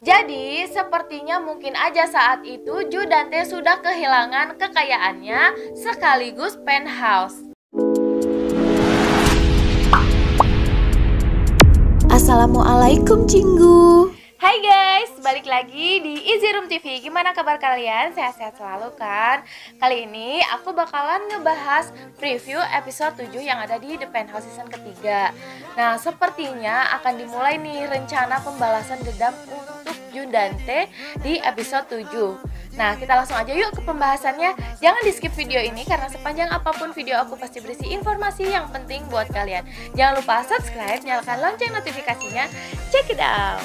Jadi, sepertinya mungkin aja saat itu Judante sudah kehilangan kekayaannya sekaligus penthouse. Assalamualaikum Cinggu. Hai guys, balik lagi di Easy Room TV. Gimana kabar kalian? Sehat-sehat selalu kan? Kali ini aku bakalan ngebahas preview episode 7 yang ada di The Penthouse season ketiga. Nah, sepertinya akan dimulai nih rencana pembalasan dendam untuk Judante di episode 7. Nah, kita langsung aja yuk ke pembahasannya. Jangan di skip video ini karena sepanjang apapun video aku pasti berisi informasi yang penting buat kalian. Jangan lupa subscribe, nyalakan lonceng notifikasinya. Check it out.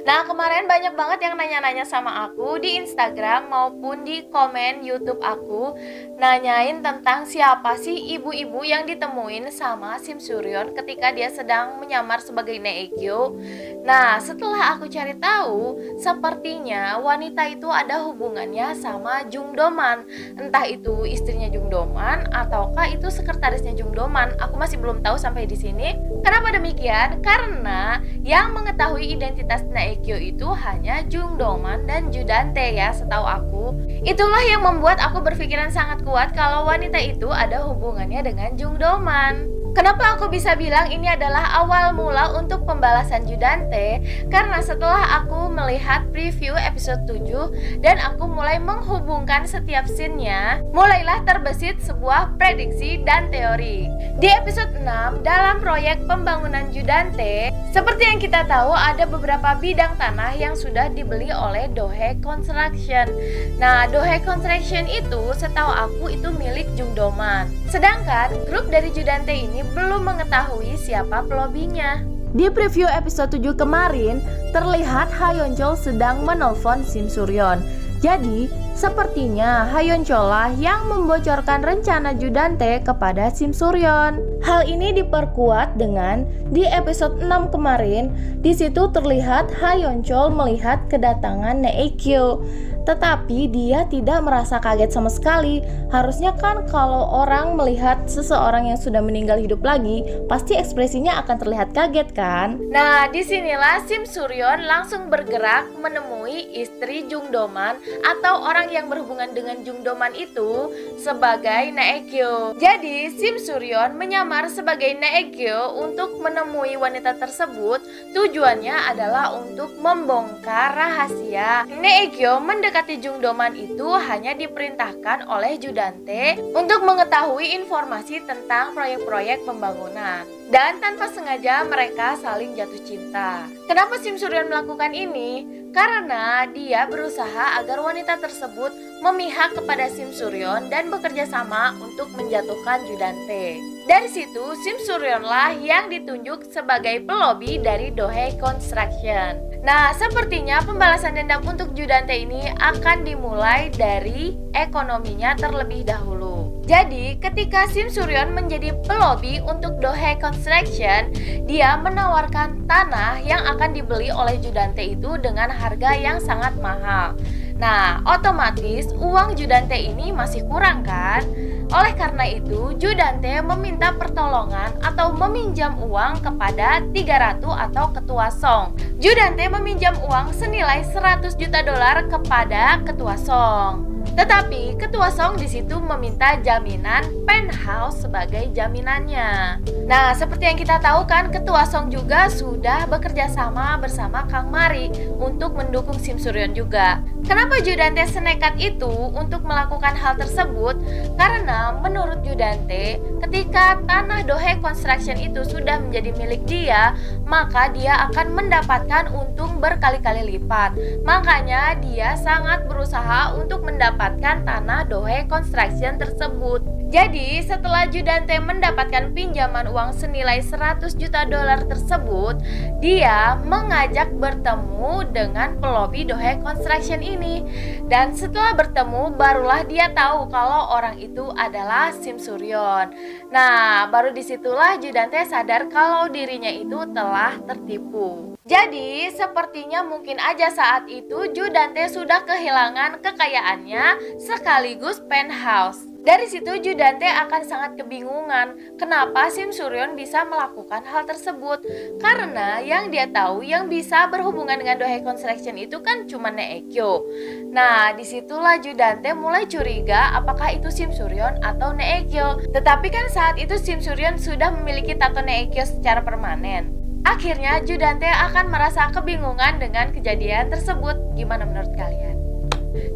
Nah, kemarin banyak banget yang nanya-nanya sama aku di Instagram maupun di komen YouTube aku, nanyain tentang siapa sih ibu-ibu yang ditemuin sama Sim Suryon ketika dia sedang menyamar sebagai Naekyo. Nah, setelah aku cari tahu, sepertinya wanita itu ada hubungannya sama Jung Doman. Entah itu istrinya Jung Doman ataukah itu sekretarisnya Jung Doman. Aku masih belum tahu sampai di sini. Kenapa demikian? Karena yang mengetahui identitas Naekyo itu hanya Jung Doman dan Judante ya, setahu aku. Itulah yang membuat aku berpikiran sangat kuat kalau wanita itu ada hubungannya dengan Jung Doman. Kenapa aku bisa bilang ini adalah awal mula untuk pembalasan Judante? Karena setelah aku melihat preview episode 7 dan aku mulai menghubungkan setiap scene-nya, mulailah terbesit sebuah prediksi dan teori. Di episode 6, dalam proyek pembangunan Judante, seperti yang kita tahu ada beberapa bidang tanah yang sudah dibeli oleh Dohye Construction. Nah, Dohye Construction itu setahu aku itu milik Jung Doman. Sedangkan grup dari Judante ini belum mengetahui siapa pelobinya. Di preview episode 7 kemarin, terlihat Hayeonchol sedang menelpon Sim Suryon. Jadi, sepertinya Hayeonchol lah yang membocorkan rencana Judante kepada Sim Suryon. Hal ini diperkuat dengan di episode 6 kemarin, di situ terlihat Hayeonchol melihat kedatangan Naekyo. Tetapi dia tidak merasa kaget sama sekali. Harusnya kan kalau orang melihat seseorang yang sudah meninggal hidup lagi, pasti ekspresinya akan terlihat kaget kan? Nah, disinilah Sim Suryon langsung bergerak menemui istri Jung Doman atau orang yang berhubungan dengan Jung Doman itu sebagai Naekyo. Jadi, Sim Suryon menyamar sebagai Naekyo untuk menemui wanita tersebut. Tujuannya adalah untuk membongkar rahasia. Naekyo mendekati Jung Doman itu hanya diperintahkan oleh Judante untuk mengetahui informasi tentang proyek-proyek pembangunan. Dan tanpa sengaja mereka saling jatuh cinta. Kenapa Sim Suryon melakukan ini? Karena dia berusaha agar wanita tersebut memihak kepada Sim Suryon dan bekerja sama untuk menjatuhkan Judante. Dari situ, Sim Suryon lah yang ditunjuk sebagai pelobi dari Dohye Construction. Nah, sepertinya pembalasan dendam untuk Judante ini akan dimulai dari ekonominya terlebih dahulu. Jadi, ketika Sim Suryon menjadi pelobi untuk Dohye Construction, dia menawarkan tanah yang akan dibeli oleh Judante itu dengan harga yang sangat mahal. Nah, otomatis uang Judante ini masih kurang kan? Oleh karena itu, Judante meminta pertolongan atau meminjam uang kepada Tiga Ratu atau Ketua Song. Judante meminjam uang senilai 100 juta dolar kepada Ketua Song. Tetapi Ketua Song di situ meminta jaminan penthouse sebagai jaminannya. Nah, seperti yang kita tahu kan, Ketua Song juga sudah bekerja sama bersama Kang Mari untuk mendukung Sim Suryon juga. Kenapa Judante senekat itu untuk melakukan hal tersebut? Karena menurut Judante, ketika tanah Dohye Construction itu sudah menjadi milik dia, maka dia akan mendapatkan untung berkali-kali lipat. Makanya dia sangat berusaha untuk mendapatkan tanah Dohye Construction tersebut. Jadi, setelah Judante mendapatkan pinjaman uang senilai 100 juta dolar tersebut, dia mengajak bertemu dengan pelobi Dohye Construction ini. Dan setelah bertemu, barulah dia tahu kalau orang itu adalah Sim Suryon. Nah, baru disitulah Judante sadar kalau dirinya itu telah tertipu. Jadi, sepertinya mungkin aja saat itu Judante sudah kehilangan kekayaannya sekaligus penthouse. Dari situ Judante akan sangat kebingungan kenapa Sim Suryon bisa melakukan hal tersebut. Karena yang dia tahu yang bisa berhubungan dengan Dohye Construction itu kan cuma Naekyo. Nah, disitulah Judante mulai curiga apakah itu Sim Suryon atau Naekyo. Tetapi kan saat itu Sim Suryon sudah memiliki tato Naekyo secara permanen. Akhirnya Judante akan merasa kebingungan dengan kejadian tersebut. Gimana menurut kalian?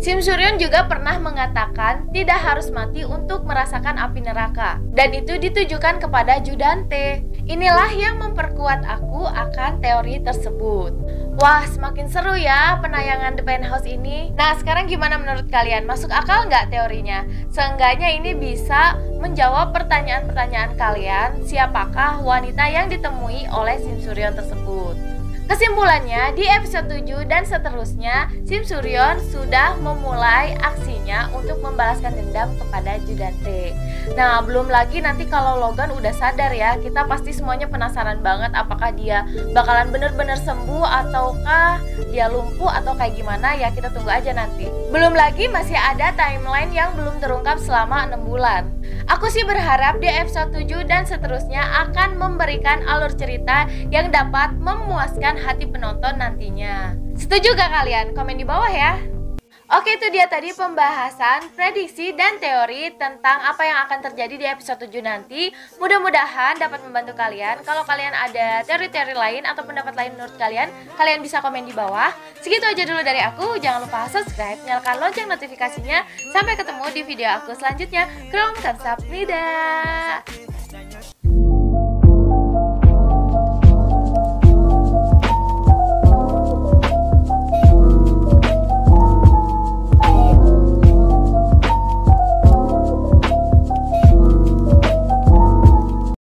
Sim Suryon juga pernah mengatakan tidak harus mati untuk merasakan api neraka, dan itu ditujukan kepada Judante. Inilah yang memperkuat aku akan teori tersebut. Wah, semakin seru ya penayangan The Penthouse ini. Nah, sekarang gimana menurut kalian? Masuk akal nggak teorinya? Seenggaknya ini bisa menjawab pertanyaan-pertanyaan kalian, siapakah wanita yang ditemui oleh Sim Suryon tersebut. Kesimpulannya, di episode 7 dan seterusnya, Sim Suryon sudah memulai aksinya untuk membalaskan dendam kepada Judante. Nah, belum lagi nanti kalau Logan udah sadar ya, kita pasti semuanya penasaran banget apakah dia bakalan bener-bener sembuh ataukah dia lumpuh atau kayak gimana ya, kita tunggu aja nanti. Belum lagi masih ada timeline yang belum terungkap selama 6 bulan. Aku sih berharap di episode 7 dan seterusnya akan memberikan alur cerita yang dapat memuaskan hati penonton nantinya. Setuju gak kalian? Komen di bawah ya. Oke, itu dia tadi pembahasan, prediksi, dan teori tentang apa yang akan terjadi di episode 7 nanti. Mudah-mudahan dapat membantu kalian. Kalau kalian ada teori-teori lain atau pendapat lain menurut kalian, kalian bisa komen di bawah. Segitu aja dulu dari aku. Jangan lupa subscribe, nyalakan lonceng notifikasinya. Sampai ketemu di video aku selanjutnya. Krong, kamsahamnida.